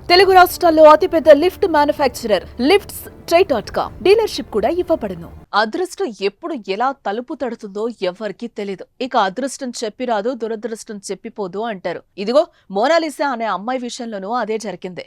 తెలుగు రాష్ట్రాల్లో అతిపెద్ద lift manufacturer lifts ట్రై.com dealership కూడా ఇవ్వబడును. అదృష్టం ఎప్పుడు ఎలా తలుపు తడుతుందో ఎవరికీ తెలియదు. ఇక అదృష్టం చెప్పిరాదు, దురదృష్టం చెప్పిపోదు అంటారు. ఇదిగో మోనాలిసా అనే అమ్మాయి విషయంలోనూ అదే జరిగింది.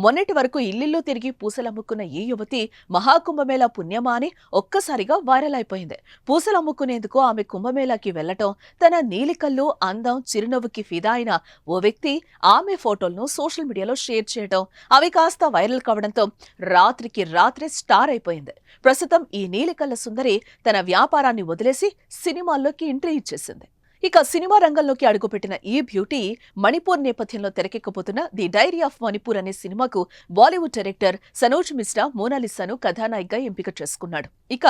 మొన్నటి వరకు ఇల్లిల్లో తిరిగి పూసలమ్ముకున్న ఈ యువతి మహాకుంభమేళా పుణ్యమా అని ఒక్కసారిగా వైరల్ అయిపోయింది. పూసలమ్ముకునేందుకు ఆమె కుంభమేళాకి వెళ్లటం, తన నీలికల్లు, అందం, చిరునవ్వుకి ఫిదా అయిన ఓ వ్యక్తి ఆమె ఫోటోలను సోషల్ మీడియాలో షేర్ చేయడం, అవి కాస్త వైరల్ కావడంతో రాత్రికి రాత్రే స్టార్ అయిపోయింది. ప్రస్తుతం ఈ నీలికల్ల సుందరి తన వ్యాపారాన్ని వదిలేసి సినిమాల్లోకి ఎంట్రీ ఇచ్చేసింది. ఇక సినిమా రంగంలోకి అడుగుపెట్టిన ఈ బ్యూటీ మణిపూర్ నేపథ్యంలో తెరకెక్కబోతున్న ది డైరీ ఆఫ్ మణిపూర్ అనే సినిమాకు బాలీవుడ్ డైరెక్టర్ సనోజ్ మిశ్రా మోనాలిసాను కథానాయికగా ఎంపిక చేసుకున్నాడు. ఇక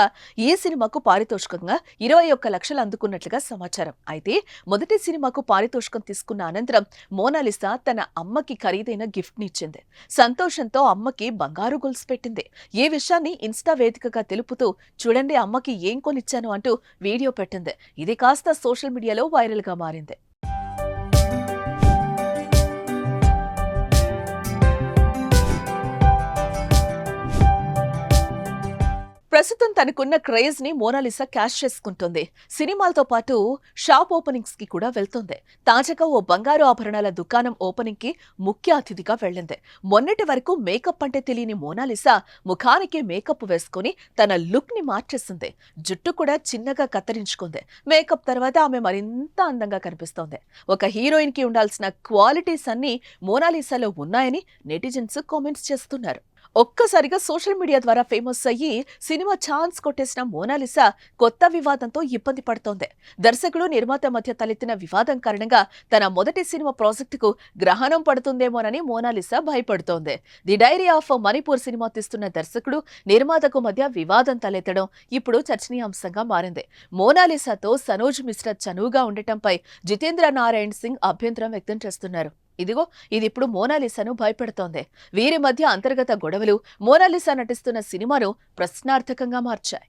ఈ సినిమాకు పారితోషికంగా 21 లక్షలు అందుకున్నట్లుగా సమాచారం. అయితే మొదటి సినిమాకు పారితోషికం తీసుకున్న అనంతరం మోనాలిసా తన అమ్మకి ఖరీదైన గిఫ్ట్ ని ఇచ్చింది. సంతోషంతో అమ్మకి బంగారు గొలుసు పెట్టింది. ఈ విషయాన్ని ఇన్స్టా వేదికగా తెలుపుతూ చూడండి అమ్మకి ఏం కొనిచ్చాను అంటూ వీడియో పెట్టింది. ఇది కాస్త సోషల్ మీడియాలో వైరల్ గా మారింది. ప్రస్తుతం తనకున్న క్రేజ్ ని మోనాలిసా క్యాష్ చేసుకుంటుంది. సినిమాలతో పాటు షాప్ ఓపెనింగ్స్ కి కూడా వెళ్తుంది. తాజాగా ఓ బంగారు ఆభరణాల దుకాణం ఓపెనింగ్ కి ముఖ్య అతిథిగా వెళ్ళింది. మొన్నటి వరకు మేకప్ అంటే తెలియని మోనాలిసా ముఖానికి మేకప్ వేసుకుని తన లుక్ ని మార్చేసింది. జుట్టు కూడా చిన్నగా కత్తిరించుకుంది. మేకప్ తర్వాత ఆమె మరింత అందంగా కనిపిస్తోంది. ఒక హీరోయిన్ కి ఉండాల్సిన క్వాలిటీస్ అన్ని మోనాలిసాలో ఉన్నాయని నెటిజన్స్ కామెంట్స్ చేస్తున్నారు. ఒక్కసారిగా సోషల్ మీడియా ద్వారా ఫేమస్ అయ్యి సినిమా ఛాన్స్ కొట్టేసిన మోనాలిసా కొత్త వివాదంతో ఇబ్బంది పడుతోంది. దర్శకుడు, నిర్మాత మధ్య తలెత్తిన వివాదం కారణంగా తన మొదటి సినిమా ప్రాజెక్టుకు గ్రహణం పడుతుందేమోనని మోనాలిసా భయపడుతోంది. ది డైరీ ఆఫ్ మణిపూర్ సినిమా తీస్తున్న దర్శకుడు, నిర్మాతకు మధ్య వివాదం తలెత్తడం ఇప్పుడు చర్చనీయాంశంగా మారింది. మోనాలిసాతో సనోజ్ మిశ్రా చనువుగా ఉండటంపై జితేంద్ర నారాయణ్ సింగ్ అభ్యంతరం వ్యక్తం చేస్తున్నారు. ఇదిగో ఇది ఇప్పుడు మోనాలిసాను భయపెడుతోంది. వీరి మధ్య అంతర్గత గొడవలు మోనాలిసా నటిస్తున్న సినిమాను ప్రశ్నార్థకంగా మార్చాయి.